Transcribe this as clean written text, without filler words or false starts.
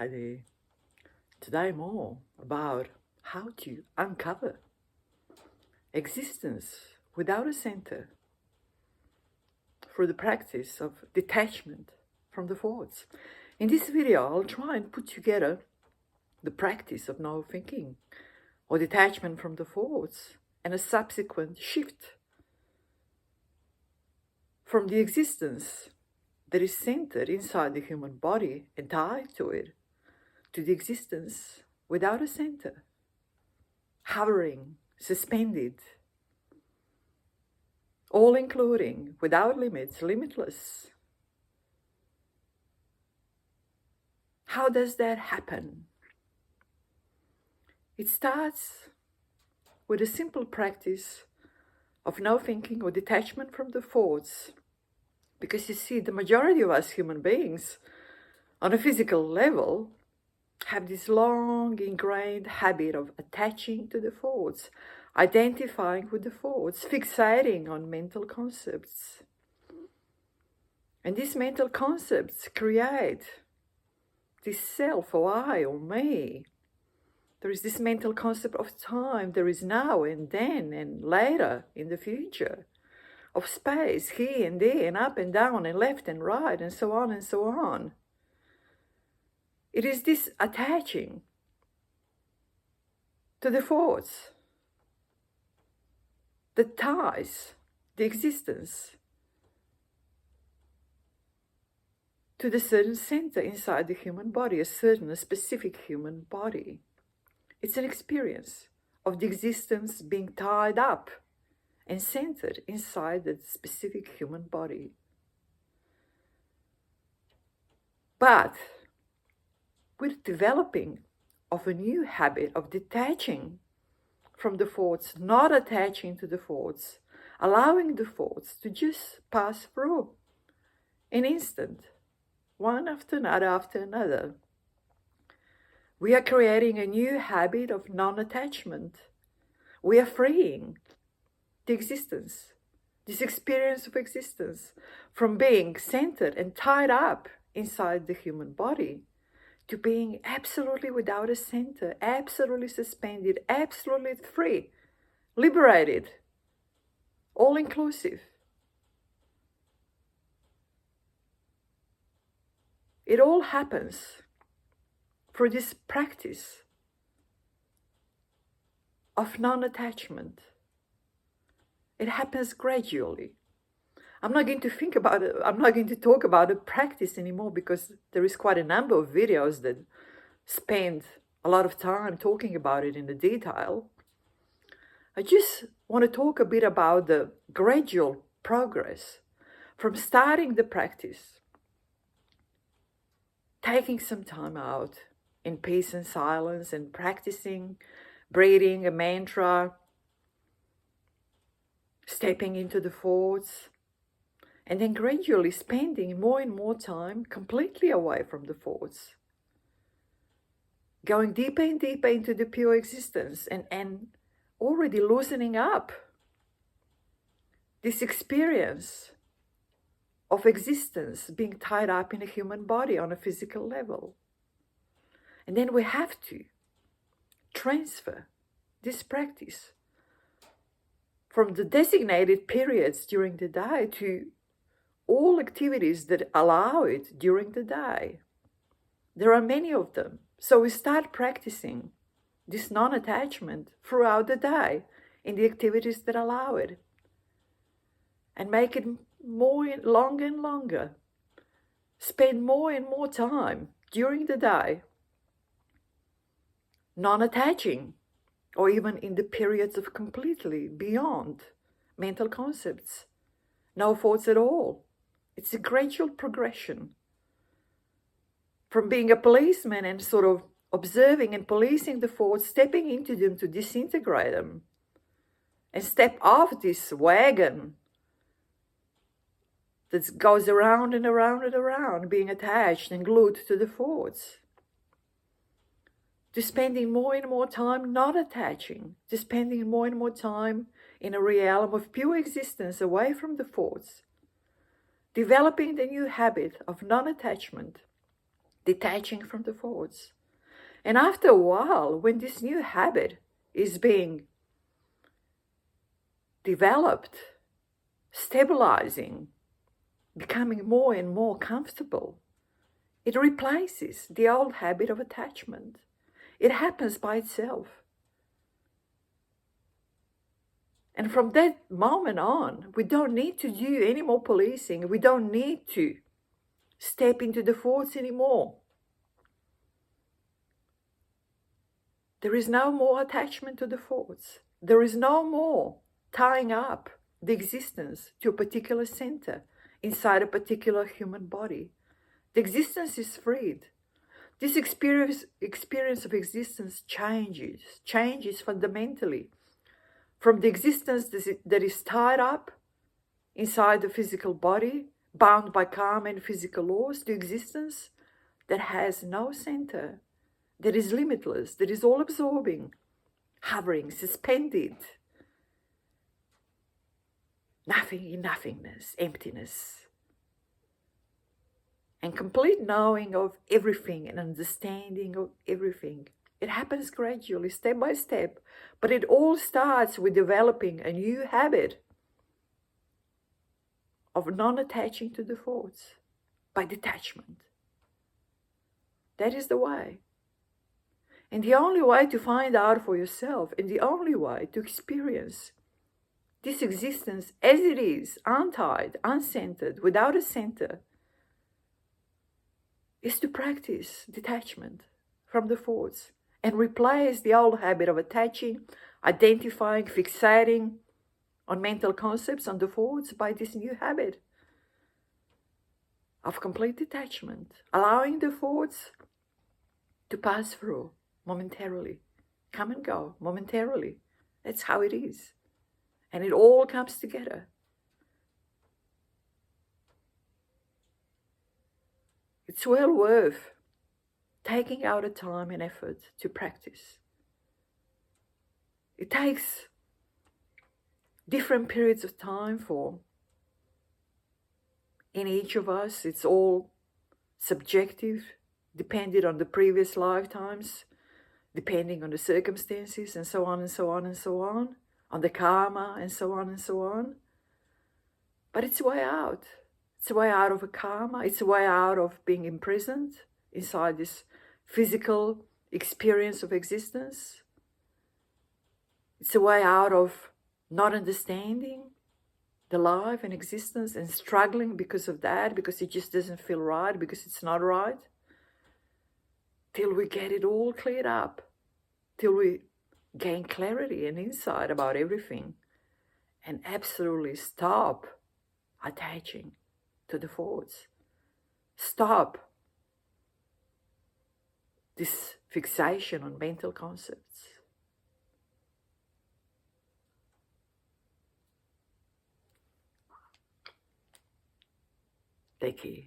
Hi there. Today more about how to uncover existence without a center through the practice of detachment from the thoughts. In this video, I'll try and put together the practice of no thinking or detachment from the thoughts and a subsequent shift from the existence that is centered inside the human body and tied to it to the existence without a center, hovering, suspended, all including, without limits, limitless. How does that happen? It starts with a simple practice of no thinking or detachment from the thoughts. Because you see, the majority of us human beings, on a physical level, have this long ingrained habit of attaching to the thoughts, identifying with the thoughts, fixating on mental concepts. And these mental concepts create this self or I or me. There is this mental concept of time. There is now and then and later in the future. Of space, here and there and up and down and left and right and so on and so on. It is this attaching to the thoughts that ties the existence to the certain center inside the human body, a specific human body. It's an experience of the existence being tied up and centered inside that specific human body. But with developing of a new habit of detaching from the thoughts, not attaching to the thoughts, allowing the thoughts to just pass through an instant, one after another. We are creating a new habit of non-attachment. We are freeing the existence, this experience of existence, from being centered and tied up inside the human body to being absolutely without a center, absolutely suspended, absolutely free, liberated, all-inclusive. It all happens through this practice of non-attachment. It happens gradually. I'm not going to talk about the practice anymore because there is quite a number of videos that spend a lot of time talking about it in the detail. I just want to talk a bit about the gradual progress from starting the practice, taking some time out in peace and silence and practicing, breathing a mantra, stepping into the thoughts, and then gradually spending more and more time completely away from the thoughts, going deeper and deeper into the pure existence and already loosening up this experience of existence being tied up in a human body on a physical level. And then we have to transfer this practice from the designated periods during the day to all activities that allow it during the day. There are many of them. So we start practicing this non-attachment throughout the day in the activities that allow it. And make it longer and longer. Spend more and more time during the day non-attaching, or even in the periods of completely beyond mental concepts. No thoughts at all. It's a gradual progression from being a policeman and sort of observing and policing the thoughts, stepping into them to disintegrate them, and step off this wagon that goes around and around and around, being attached and glued to the thoughts, to spending more and more time not attaching, to spending more and more time in a realm of pure existence away from the thoughts, developing the new habit of non-attachment detaching from the thoughts. And after a while, when this new habit is being developed, stabilizing, becoming more and more comfortable, it replaces the old habit of attachment. It happens by itself. And from that moment on, we don't need to do any more policing. We don't need to step into the thoughts anymore. There is no more attachment to the thoughts. There is no more tying up the existence to a particular center inside a particular human body. The existence is freed. This experience of existence changes fundamentally from the existence that is tied up inside the physical body, bound by karma and physical laws, to existence that has no center, that is limitless, that is all-absorbing, hovering, suspended. Nothing in nothingness, emptiness. And complete knowing of everything and understanding of everything. It happens gradually, step by step, but it all starts with developing a new habit of non-attaching to the thoughts by detachment. That is the way. And the only way to find out for yourself, and the only way to experience this existence as it is, untied, uncentered, without a center, is to practice detachment from the thoughts and replace the old habit of attaching, identifying, fixating on mental concepts, on the thoughts, by this new habit of complete detachment, allowing the thoughts to pass through momentarily, come and go momentarily. That's how it is. And it all comes together. It's well worth taking out a time and effort to practice. It takes different periods of time for in each of us. It's all subjective, depending on the previous lifetimes, depending on the circumstances, and so on and so on and so on the karma, and so on and so on. But it's a way out. It's a way out of a karma. It's a way out of being imprisoned inside this physical experience of existence. It's a way out of not understanding the life and existence and struggling because of that, because it just doesn't feel right, because it's not right. Till we get it all cleared up, till we gain clarity and insight about everything and absolutely stop attaching to the thoughts. Stop this fixation on mental concepts. Thank you.